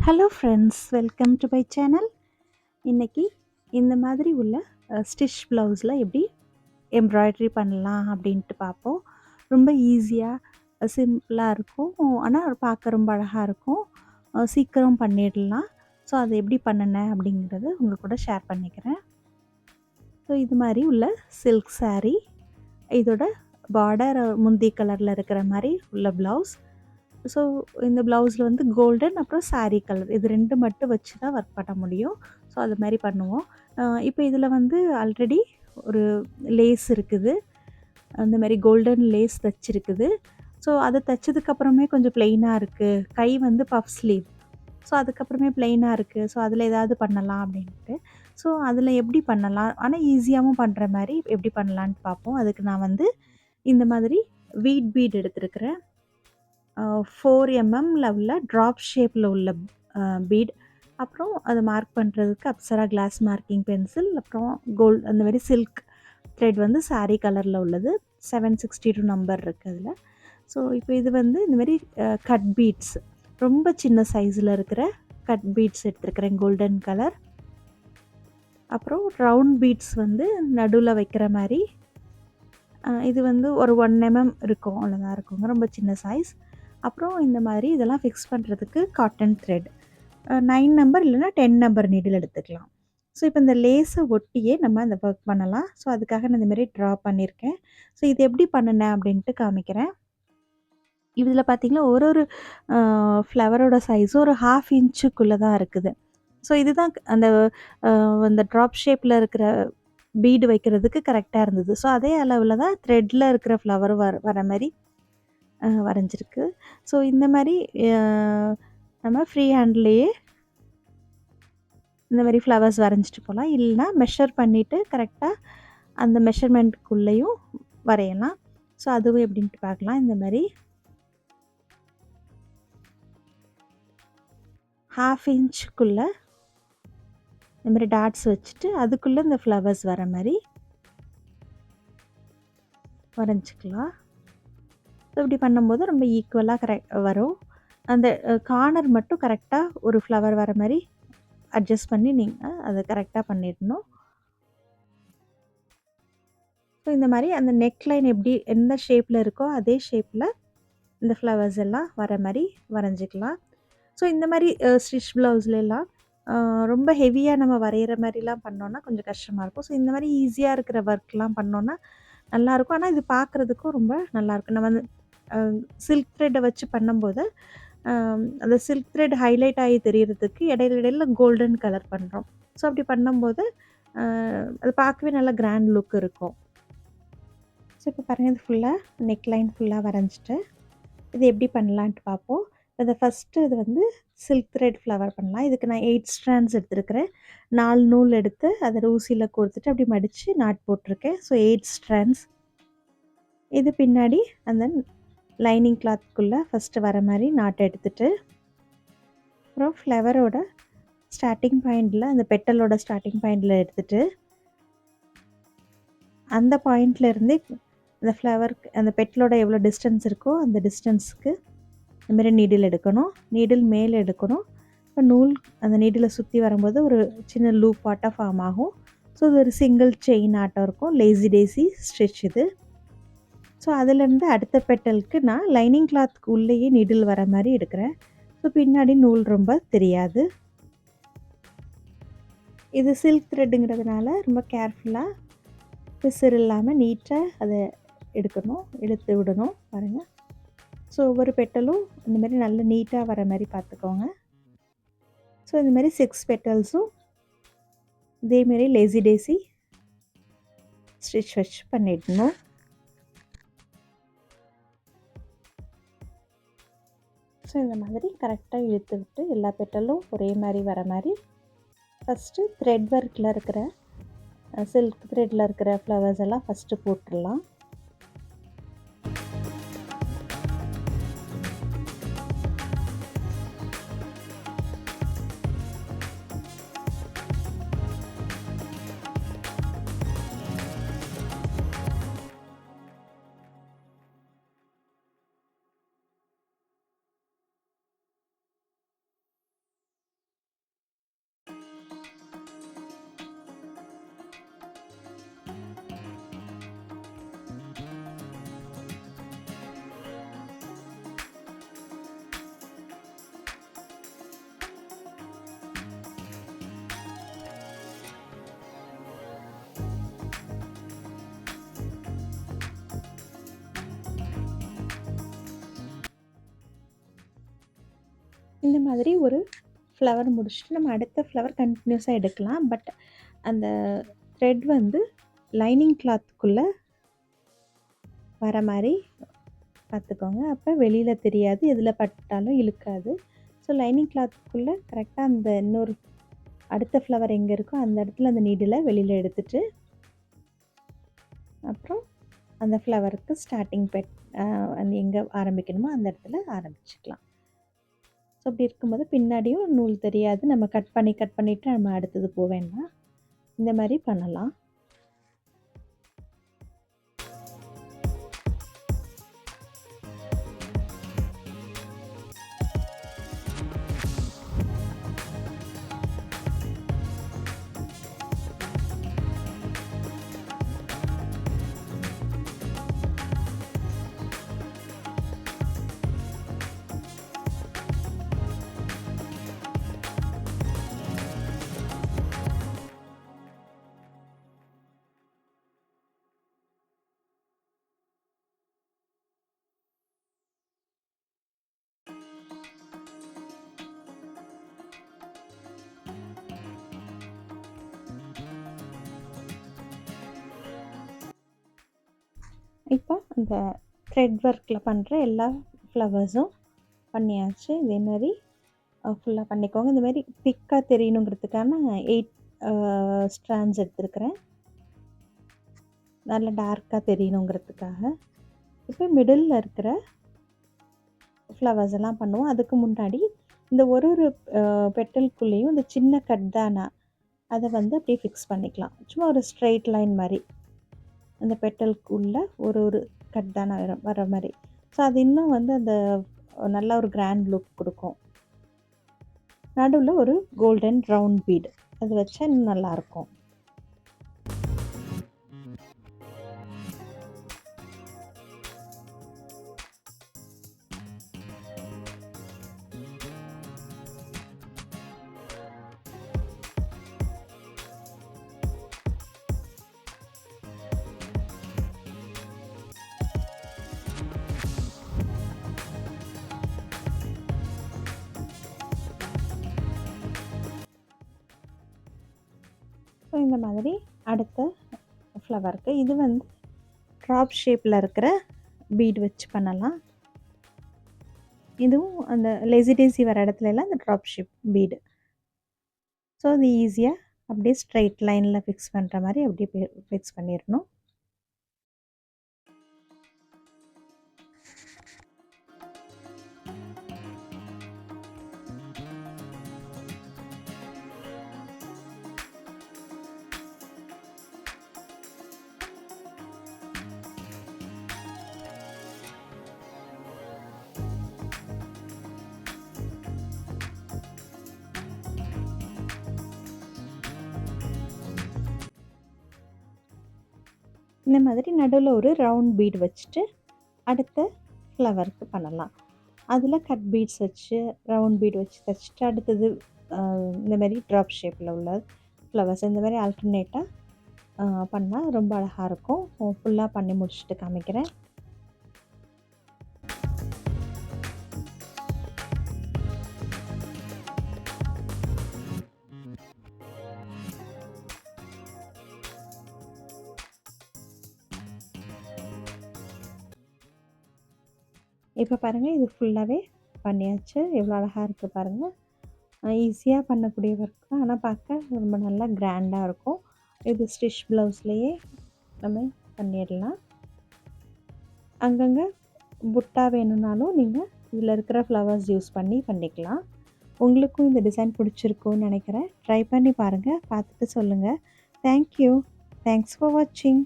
Hello friends, welcome to my channel. இன்னைக்கு இந்த மாதிரி உள்ள ஸ்டிச் ப்ளவுஸில் எப்படி எம்ப்ராய்டரி பண்ணலாம் அப்படின்ட்டு பார்ப்போம். ரொம்ப ஈஸியாக சிம்பிளாக இருக்கும். ஆனால் பார்க்க ரொம்ப அழகாக இருக்கும். சீக்கிரம் பண்ணிடலாம். ஸோ அதை எப்படி பண்ணினேன் அப்படிங்கிறது உங்கள் கூட ஷேர் பண்ணிக்கிறேன். ஸோ இது மாதிரி உள்ள சில்க் saree, இதோட பார்டர் முந்தி கலரில் இருக்கிற மாதிரி உள்ள ப்ளவுஸ். ஸோ இந்த ப்ளவுஸில் வந்து கோல்டன் அப்புறம் saree கலர் இது 2 மட்டும் வச்சு தான் ஒர்க் பண்ண முடியும். ஸோ அது மாதிரி பண்ணுவோம். இப்போ இதில் வந்து ஆல்ரெடி ஒரு லேஸ் இருக்குது. அந்த மாதிரி கோல்டன் லேஸ் தைச்சிருக்குது. ஸோ அதை தைச்சதுக்கப்புறமே கொஞ்சம் ப்ளெயினாக இருக்குது. கை வந்து பஃப் ஸ்லீவ். ஸோ அதுக்கப்புறமே ப்ளெயினாக இருக்குது. ஸோ அதில் ஏதாவது பண்ணலாம் அப்படின்ட்டு. ஸோ அதில் எப்படி பண்ணலாம், ஆனால் ஈஸியாகவும் பண்ணுற மாதிரி எப்படி பண்ணலான்ட்டு பார்ப்போம். அதுக்கு நான் வந்து இந்த மாதிரி வீட் பீட் எடுத்துருக்கிறேன். 4 எம்எம்ல உள்ள ட்ராப் ஷேப்பில் உள்ள பீட். அப்புறம் அதை மார்க் பண்ணுறதுக்கு அப்சரா கிளாஸ் மார்க்கிங் பென்சில், அப்புறம் கோல்டு அந்த மாதிரி சில்க் த்ரெட் வந்து saree கலரில் உள்ளது. 762 நம்பர் இருக்குது அதில். ஸோ இப்போ இது வந்து இந்த மாதிரி கட் பீட்ஸ், ரொம்ப சின்ன சைஸில் இருக்கிற கட் பீட்ஸ் எடுத்துருக்கிறேன், கோல்டன் கலர். அப்புறம் ரவுண்ட் பீட்ஸ் வந்து நடுவில் வைக்கிற மாதிரி. இது வந்து ஒரு 1 mm இருக்கும், அவ்வளோதான் இருக்குங்க, ரொம்ப சின்ன சைஸ். அப்புறம் இந்த மாதிரி இதெல்லாம் ஃபிக்ஸ் பண்ணுறதுக்கு காட்டன் த்ரெட் 9 நம்பர் இல்லைன்னா 10 நம்பர் நீடில் எடுத்துக்கலாம். ஸோ இப்போ இந்த லேஸை ஒட்டியே நம்ம இந்த ஒர்க் பண்ணலாம். ஸோ அதுக்காக நான் இந்தமாரி ட்ரா பண்ணியிருக்கேன். ஸோ இது எப்படி பண்ணினேன் அப்படின்ட்டு காமிக்கிறேன். இதில் பார்த்தீங்கன்னா ஒரு ஃப்ளவரோட சைஸும் ஒரு 1/2 இன்ச்சுக்குள்ளே தான் இருக்குது. ஸோ இதுதான் அந்த ட்ராப் ஷேப்பில் இருக்கிற பீடு வைக்கிறதுக்கு கரெக்டாக இருந்தது. ஸோ அதே அளவில் தான் த்ரெட்டில் இருக்கிற ஃப்ளவர் வர மாதிரி வரைஞ்சிருக்கு. ஸோ இந்த மாதிரி நம்ம ஃப்ரீ ஹேண்ட்லேயே இந்த மாதிரி ஃப்ளவர்ஸ் வரைஞ்சிட்டு போகலாம். இல்லைனா மெஷர் பண்ணிவிட்டு கரெக்டாக அந்த மெஷர்மெண்ட்டுக்குள்ளேயும் வரையலாம். ஸோ அதுவும் எப்படின்ட்டு பார்க்கலாம். இந்த மாதிரி 1/2 இன்ச்சுக்குள்ளே இந்த மாதிரி டாட்ஸ் வச்சுட்டு அதுக்குள்ளே இந்த ஃப்ளவர்ஸ் வர மாதிரி வரைஞ்சிக்கலாம். ஸோ இப்படி பண்ணும்போது ரொம்ப ஈக்குவலாக வரும். அந்த கார்னர் மட்டும் கரெக்டாக ஒரு ஃப்ளவர் வர மாதிரி அட்ஜஸ்ட் பண்ணி நீங்கள் அதை கரெக்டாக பண்ணிடணும். ஸோ இந்த மாதிரி அந்த நெக் லைன் எப்படி எந்த ஷேப்பில் இருக்கோ அதே ஷேப்பில் இந்த ஃப்ளவர்ஸ் எல்லாம் வர மாதிரி வரைஞ்சிக்கலாம். ஸோ இந்த மாதிரி ஸ்டிச் ப்ளவுஸ்லாம் ரொம்ப ஹெவியாக நம்ம வரைகிற மாதிரிலாம் பண்ணோன்னா கொஞ்சம் கஷ்டமாக இருக்கும். ஸோ இந்த மாதிரி ஈஸியாக இருக்கிற ஒர்க்லாம் பண்ணோன்னா நல்லாயிருக்கும். ஆனால் இது பார்க்குறதுக்கும் ரொம்ப நல்லாயிருக்கும். நம்ம வந்து சில்க் த்ரெட்டை வச்சு பண்ணும்போது அந்த சில்க் த்ரெட் ஹைலைட் ஆகி தெரியறதுக்கு இடையில கோல்டன் கலர் பண்ணுறோம். ஸோ அப்படி பண்ணும்போது அது பார்க்கவே நல்லா கிராண்ட் லுக் இருக்கும். ஸோ இப்போ பாருங்கள், இது ஃபுல்லாக நெக் லைன் ஃபுல்லாக வரைஞ்சிட்டு இது எப்படி பண்ணலான்ட்டு பார்ப்போம். அதை ஃபஸ்ட்டு இது வந்து சில்க் த்ரெட் ஃப்ளவர் பண்ணலாம். இதுக்கு நான் 8 ஸ்ட்ராண்ட்ஸ் எடுத்துருக்கிறேன். 4 நூல் எடுத்து அதை ஊசியில் கோர்த்துட்டு அப்படி மடித்து நாட் போட்டிருக்கேன். So 8 strands. இது பின்னாடி அந்த லைனிங் கிளாத்துக்குள்ளே ஃபஸ்ட்டு வர மாதிரி நாட் எடுத்துட்டு, அப்புறம் ஃப்ளவரோட ஸ்டார்டிங் பாயிண்டில் அந்த பெட்டலோட ஸ்டார்டிங் பாயிண்டில் எடுத்துகிட்டு அந்த பாயிண்ட்லேருந்து அந்த ஃப்ளவருக்கு அந்த பெட்டலோட எவ்வளோ டிஸ்டன்ஸ் இருக்கோ அந்த டிஸ்டன்ஸுக்கு இந்தமாரி நீடில் எடுக்கணும். நீடில் மேலே எடுக்கணும். இப்போ நூல் அந்த நீடில் சுற்றி வரும்போது ஒரு சின்ன லூப் ஆட்டாக ஃபார்ம் ஆகும். ஸோ இது ஒரு சிங்கிள் செயின் ஆட்டம் இருக்கும். லேசி டேசி ஸ்டிச் இது. ஸோ அதிலேருந்து அடுத்த பெட்டலுக்கு நான் லைனிங் கிளாத்துக்கு உள்ளேயே நீடில் வர மாதிரி எடுக்கிறேன். ஸோ பின்னாடி நூல் ரொம்ப தெரியாது. இது சில்க் த்ரெட்டுங்கிறதுனால ரொம்ப கேர்ஃபுல்லாக பிசுறு இல்லாமல் நீட்டாக அதை எடுக்கணும், இழுத்து விடணும். பாருங்கள். ஸோ ஒவ்வொரு பெட்டலும் இந்தமாரி நல்ல நீட்டாக வர மாதிரி பார்த்துக்கோங்க. ஸோ இந்தமாரி 6 பெட்டல்ஸும் இதேமாரி லேசி டேசி ஸ்டிச் வச்சு பண்ணிடணும். ஸோ இந்த மாதிரி கரெக்டாக இழுத்து விட்டு எல்லா பெட்டலும் ஒரே மாதிரி வர மாதிரி ஃபஸ்ட்டு த்ரெட் ஒர்க்கில் இருக்கிற சில்க் த்ரெட்டில் இருக்கிற ஃப்ளவர்ஸ் எல்லாம் ஃபஸ்ட்டு போட்டுடலாம். இந்த மாதிரி ஒரு ஃப்ளவர் முடிச்சுட்டு நம்ம அடுத்த ஃப்ளவர் கண்டினியூஸாக எடுக்கலாம். பட் அந்த த்ரெட் வந்து லைனிங் கிளாத்துக்குள்ளே வர மாரி பார்த்துக்கோங்க. அப்போ வெளியில் தெரியாது, எதில் பட்டாலும் இழுக்காது. ஸோ லைனிங் கிளாத்துக்குள்ளே கரெக்டாக அந்த இன்னொரு அடுத்த ஃப்ளவர் எங்கே இருக்கோ அந்த இடத்துல அந்த நீடிலை வெளியில் எடுத்துட்டு, அப்புறம் அந்த ஃப்ளவருக்கு ஸ்டார்ட்டிங் அந்த எங்கே ஆரம்பிக்கணுமோ அந்த இடத்துல ஆரம்பிச்சுக்கலாம். ஸோ அப்படி இருக்கும்போது பின்னாடியும் நூல் தெரியாது. நம்ம கட் பண்ணிவிட்டு நம்ம அடுத்தது போக வேண்டாம். இந்த மாதிரி பண்ணலாம். இப்போ இந்த த்ரெட் ஒர்க்கில் பண்ணுற எல்லா ஃப்ளவர்ஸும் பண்ணியாச்சு. இதே மாதிரி ஃபுல்லாக பண்ணிக்கோங்க. இந்த மாதிரி திக்காக தெரியணுங்கிறதுக்காக நான் 8 ஸ்ட்ராண்ட்ஸ் எடுத்துருக்கிறேன், நல்லா டார்க்காக தெரியணுங்கிறதுக்காக. இப்போ மிடில் இருக்கிற ஃப்ளவர்ஸ் எல்லாம் பண்ணுவோம். அதுக்கு முன்னாடி இந்த ஒரு பெட்டலுக்குள்ளேயும் இந்த சின்ன கட்தானா அதை வந்து அப்படியே ஃபிக்ஸ் பண்ணிக்கலாம். சும்மா ஒரு ஸ்ட்ரெயிட் லைன் மாதிரி அந்த பெட்டலுக்குள்ளே ஒரு கட்தானா வர மாதிரி. ஸோ அது இன்னும் வந்து அந்த நல்ல ஒரு கிராண்ட் லுக் கொடுக்கும். நடுவில் ஒரு கோல்டன் ரவுண்ட் பீடு அது வச்சா இன்னும் நல்லாயிருக்கும். ஸோ இந்த மாதிரி அடுத்த ஃப்ளவருக்கு இது வந்து ட்ராப் ஷேப்பில் இருக்கிற பீடு வச்சு பண்ணலாம். இதுவும் அந்த லேசி டேசி வர இடத்துலலாம் அந்த ட்ராப் ஷேப் பீடு. ஸோ அது ஈஸியாக அப்படியே ஸ்ட்ரைட் லைனில் ஃபிக்ஸ் பண்ணுற மாதிரி அப்படியே ஃபிக்ஸ் பண்ணிடணும். இந்த மாதிரி நடுவில் ஒரு ரவுண்ட் பீட் வச்சுட்டு அடுத்த ஃப்ளவருக்கு பண்ணலாம். அதில் கட் பீட்ஸ் வச்சு ரவுண்ட் பீட் வச்சு தைச்சிட்டு அடுத்தது இந்த மாதிரி ட்ராப் ஷேப்பில் உள்ள ஃப்ளவர்ஸ் இந்த மாதிரி ஆல்டர்னேட்டாக பண்ணால் ரொம்ப அழகாக இருக்கும். ஃபுல்லாக பண்ணி முடிச்சுட்டு காமிக்கிறேன். இப்போ பாருங்கள், இது ஃபுல்லாகவே பண்ணியாச்சு. எவ்வளோ அழகாக இருக்குது பாருங்கள். ஈஸியாக பண்ணக்கூடிய ஒர்க் தான், ஆனால் பார்க்க ரொம்ப நல்லா கிராண்டாக இருக்கும். இது ஸ்டிச் ப்ளவுஸ்லேயே நம்ம பண்ணிடலாம். அங்கங்கே புட்டா வேணும்னாலும் நீங்கள் இதில் இருக்கிற ஃப்ளவர்ஸ் யூஸ் பண்ணிக்கலாம். உங்களுக்கும் இந்த டிசைன் பிடிச்சிருக்குன்னு நினைக்கிறேன். ட்ரை பண்ணி பாருங்கள், பார்த்துட்டு சொல்லுங்கள். தேங்க்யூ. தேங்க்ஸ் ஃபார் வாட்சிங்.